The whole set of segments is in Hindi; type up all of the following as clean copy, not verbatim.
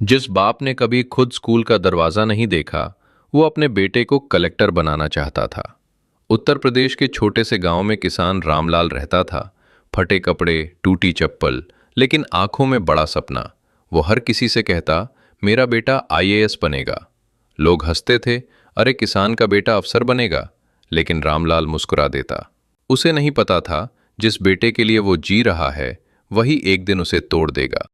जिस बाप ने कभी खुद स्कूल का दरवाजा नहीं देखा, वो अपने बेटे को कलेक्टर बनाना चाहता था। उत्तर प्रदेश के छोटे से गांव में किसान रामलाल रहता था। फटे कपड़े, टूटी चप्पल, लेकिन आंखों में बड़ा सपना। वो हर किसी से कहता, मेरा बेटा आईएएस बनेगा। लोग हंसते थे, अरे किसान का बेटा अफसर बनेगा। लेकिन रामलाल मुस्कुरा देता। उसे नहीं पता था, जिस बेटे के लिए वो जी रहा है, वही एक दिन उसे तोड़ देगा।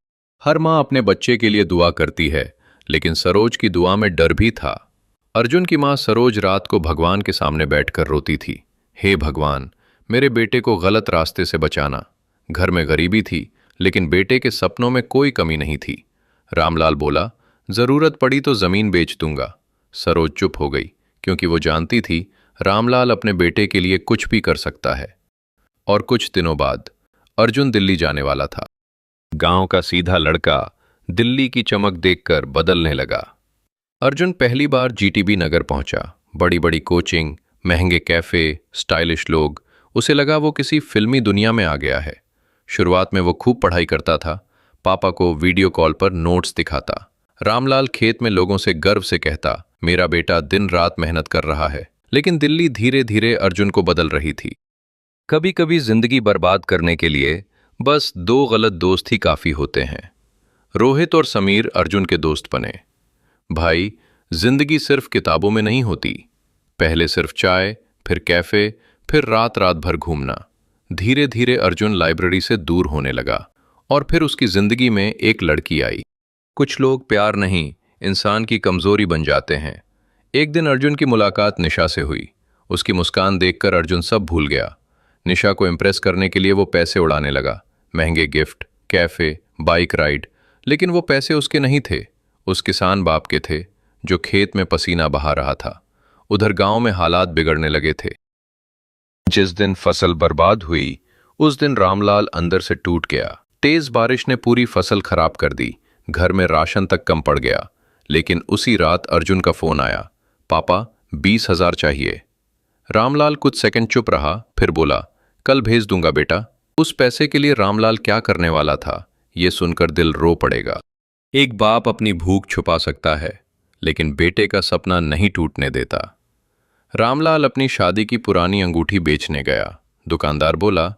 हर माँ अपने बच्चे के लिए दुआ करती है, लेकिन सरोज की दुआ में डर भी था। अर्जुन की माँ सरोज रात को भगवान के सामने बैठकर रोती थी। हे भगवान, मेरे बेटे को गलत रास्ते से बचाना। घर में गरीबी थी, लेकिन बेटे के सपनों में कोई कमी नहीं थी। रामलाल बोला, जरूरत पड़ी तो जमीन बेच दूंगा। सरोज चुप हो गई, क्योंकि वो जानती थी रामलाल अपने बेटे के लिए कुछ भी कर सकता है। और कुछ दिनों बाद अर्जुन दिल्ली जाने वाला था। गांव का सीधा लड़का दिल्ली की चमक देखकर बदलने लगा। अर्जुन पहली बार जीटीबी नगर पहुंचा। बड़ी बड़ी कोचिंग, महंगे कैफे, स्टाइलिश लोग। उसे लगा वो किसी फिल्मी दुनिया में आ गया है। शुरुआत में वो खूब पढ़ाई करता था, पापा को वीडियो कॉल पर नोट्स दिखाता। रामलाल खेत में लोगों से गर्व से कहता, मेरा बेटा दिन रात मेहनत कर रहा है। लेकिन दिल्ली धीरे धीरे अर्जुन को बदल रही थी। कभी कभी जिंदगी बर्बाद करने के लिए बस दो गलत दोस्त ही काफी होते हैं। रोहित और समीर अर्जुन के दोस्त बने। भाई, जिंदगी सिर्फ किताबों में नहीं होती। पहले सिर्फ चाय, फिर कैफे, फिर रात रात भर घूमना। धीरे धीरे अर्जुन लाइब्रेरी से दूर होने लगा। और फिर उसकी जिंदगी में एक लड़की आई। कुछ लोग प्यार नहीं, इंसान की कमजोरी बन जाते हैं। एक दिन अर्जुन की मुलाकात निशा से हुई। उसकी मुस्कान देखकर अर्जुन सब भूल गया। निशा को इम्प्रेस करने के लिए वो पैसे उड़ाने लगा। महंगे गिफ्ट, कैफे, बाइक राइड। लेकिन वो पैसे उसके नहीं थे, उस किसान बाप के थे, जो खेत में पसीना बहा रहा था। उधर गांव में हालात बिगड़ने लगे थे। जिस दिन फसल बर्बाद हुई, उस दिन रामलाल अंदर से टूट गया। तेज बारिश ने पूरी फसल खराब कर दी। घर में राशन तक कम पड़ गया। लेकिन उसी रात अर्जुन का फोन आया, पापा 20,000 चाहिए। रामलाल कुछ सेकंड चुप रहा, फिर बोला, कल भेज दूंगा बेटा। उस पैसे के लिए रामलाल क्या करने वाला था, ये सुनकर दिल रो पड़ेगा। एक बाप अपनी भूख छुपा सकता है, लेकिन बेटे का सपना नहीं टूटने देता। रामलाल अपनी शादी की पुरानी अंगूठी बेचने गया। दुकानदार बोला,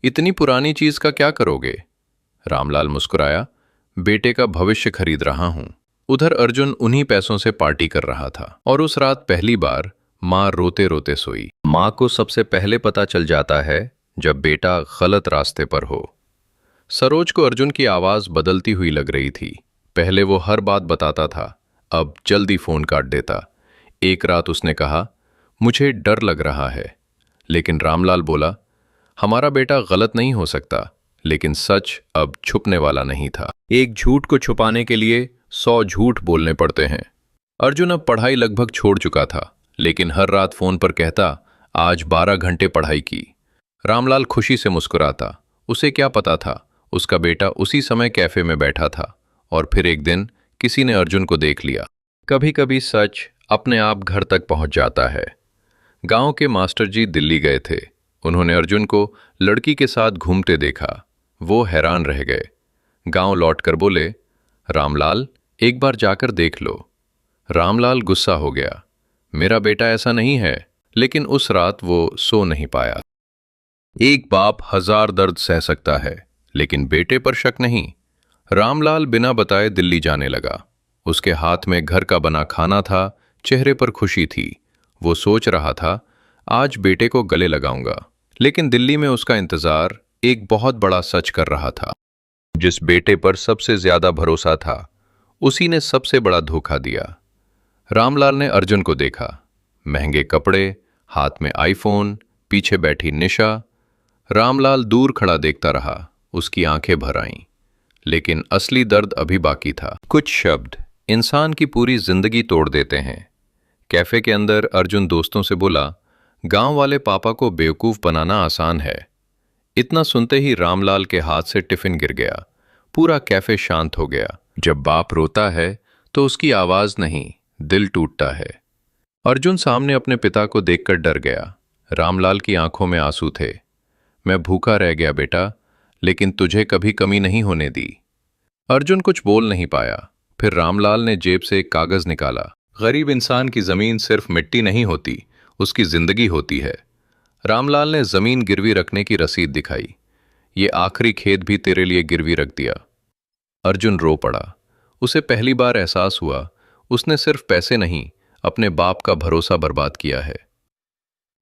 इतनी पुरानी चीज का क्या करोगे? रामलाल मुस्कुराया, बेटे का भविष्य खरीद रहा हूं। उधर अर्जुन उन्हीं पैसों से पार्टी कर रहा था। और उस रात पहली बार माँ रोते रोते सोई। माँ को सबसे पहले पता चल जाता है जब बेटा गलत रास्ते पर हो। सरोज को अर्जुन की आवाज बदलती हुई लग रही थी। पहले वो हर बात बताता था, अब जल्दी फोन काट देता। एक रात उसने कहा, मुझे डर लग रहा है। लेकिन रामलाल बोला, हमारा बेटा गलत नहीं हो सकता। लेकिन सच अब छुपने वाला नहीं था। एक झूठ को छुपाने के लिए 100 झूठ बोलने पड़ते हैं। अर्जुन अब पढ़ाई लगभग छोड़ चुका था, लेकिन हर रात फोन पर कहता, आज 12 घंटे पढ़ाई की। रामलाल खुशी से मुस्कुराता। उसे क्या पता था, उसका बेटा उसी समय कैफे में बैठा था। और फिर एक दिन किसी ने अर्जुन को देख लिया। कभी कभी सच अपने आप घर तक पहुंच जाता है। गांव के मास्टर जी दिल्ली गए थे। उन्होंने अर्जुन को लड़की के साथ घूमते देखा। वो हैरान रह गए। गांव लौटकर बोले, रामलाल, एक बार जाकर देख लो। रामलाल गुस्सा हो गया, मेरा बेटा ऐसा नहीं है। लेकिन उस रात वो सो नहीं पाया। एक बाप 1000 दर्द सह सकता है, लेकिन बेटे पर शक नहीं। रामलाल बिना बताए दिल्ली जाने लगा। उसके हाथ में घर का बना खाना था, चेहरे पर खुशी थी। वो सोच रहा था, आज बेटे को गले लगाऊंगा। लेकिन दिल्ली में उसका इंतजार एक बहुत बड़ा सच कर रहा था। जिस बेटे पर सबसे ज्यादा भरोसा था, उसी ने सबसे बड़ा धोखा दिया। रामलाल ने अर्जुन को देखा। महंगे कपड़े, हाथ में आईफोन, पीछे बैठी निशा। रामलाल दूर खड़ा देखता रहा। उसकी आंखें भर आईं। लेकिन असली दर्द अभी बाकी था। कुछ शब्द इंसान की पूरी जिंदगी तोड़ देते हैं। कैफे के अंदर अर्जुन दोस्तों से बोला, गांव वाले पापा को बेवकूफ बनाना आसान है। इतना सुनते ही रामलाल के हाथ से टिफिन गिर गया। पूरा कैफे शांत हो गया। जब बाप रोता है तो उसकी आवाज नहीं, दिल टूटता है। अर्जुन सामने अपने पिता को देखकर डर गया। रामलाल की आंखों में आंसू थे। मैं भूखा रह गया बेटा, लेकिन तुझे कभी कमी नहीं होने दी। अर्जुन कुछ बोल नहीं पाया। फिर रामलाल ने जेब से एक कागज निकाला। गरीब इंसान की जमीन सिर्फ मिट्टी नहीं होती, उसकी जिंदगी होती है। रामलाल ने जमीन गिरवी रखने की रसीद दिखाई। ये आखिरी खेत भी तेरे लिए गिरवी रख दिया। अर्जुन रो पड़ा। उसे पहली बार एहसास हुआ उसने सिर्फ पैसे नहीं, अपने बाप का भरोसा बर्बाद किया है।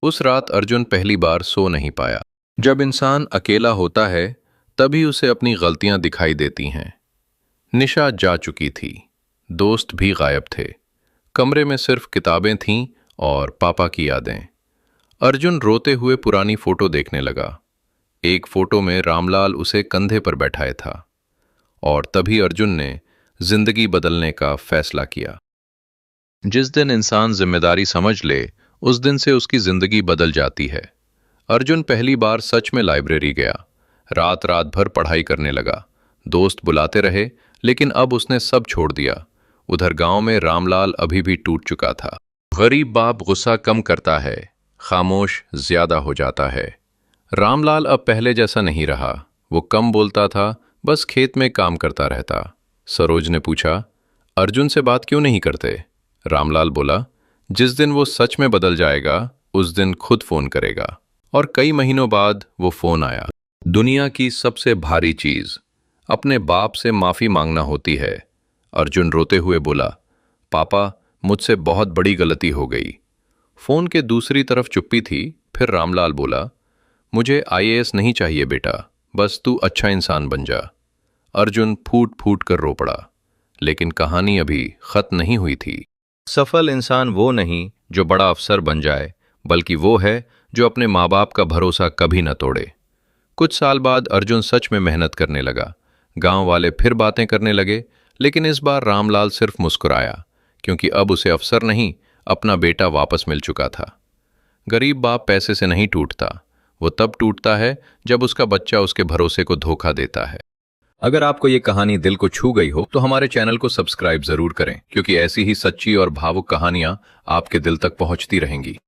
उस रात अर्जुन पहली बार सो नहीं पाया। जब इंसान अकेला होता है तभी उसे अपनी गलतियां दिखाई देती हैं। निशा जा चुकी थी, दोस्त भी गायब थे, कमरे में सिर्फ किताबें थीं और पापा की यादें। अर्जुन रोते हुए पुरानी फोटो देखने लगा। एक फोटो में रामलाल उसे कंधे पर बैठाए था। और तभी अर्जुन ने जिंदगी बदलने का फैसला किया। जिस दिन इंसान जिम्मेदारी समझ ले, उस दिन से उसकी जिंदगी बदल जाती है। अर्जुन पहली बार सच में लाइब्रेरी गया, रात रात भर पढ़ाई करने लगा। दोस्त बुलाते रहे, लेकिन अब उसने सब छोड़ दिया। उधर गांव में रामलाल अभी भी टूट चुका था। गरीब बाप गुस्सा कम करता है, खामोश ज्यादा हो जाता है। रामलाल अब पहले जैसा नहीं रहा। वो कम बोलता था, बस खेत में काम करता रहता। सरोज ने पूछा, अर्जुन से बात क्यों नहीं करते? रामलाल बोला, जिस दिन वो सच में बदल जाएगा उस दिन खुद फोन करेगा। और कई महीनों बाद वो फोन आया। दुनिया की सबसे भारी चीज अपने बाप से माफी मांगना होती है। अर्जुन रोते हुए बोला, पापा मुझसे बहुत बड़ी गलती हो गई। फोन के दूसरी तरफ चुप्पी थी। फिर रामलाल बोला, मुझे आईएएस नहीं चाहिए बेटा, बस तू अच्छा इंसान बन जा। अर्जुन फूट फूट कर रो पड़ा। लेकिन कहानी अभी खत्म नहीं हुई थी। सफल इंसान वो नहीं जो बड़ा अफसर बन जाए, बल्कि वो है जो अपने माँ बाप का भरोसा कभी न तोड़े। कुछ साल बाद अर्जुन सच में मेहनत करने लगा। गांव वाले फिर बातें करने लगे, लेकिन इस बार रामलाल सिर्फ मुस्कुराया, क्योंकि अब उसे अफसर नहीं, अपना बेटा वापस मिल चुका था। गरीब बाप पैसे से नहीं टूटता, वो तब टूटता है जब उसका बच्चा उसके भरोसे को धोखा देता है। अगर आपको ये कहानी दिल को छू गई हो तो हमारे चैनल को सब्सक्राइब जरूर करें, क्योंकि ऐसी ही सच्ची और भावुक कहानियां आपके दिल तक पहुंचती रहेंगी।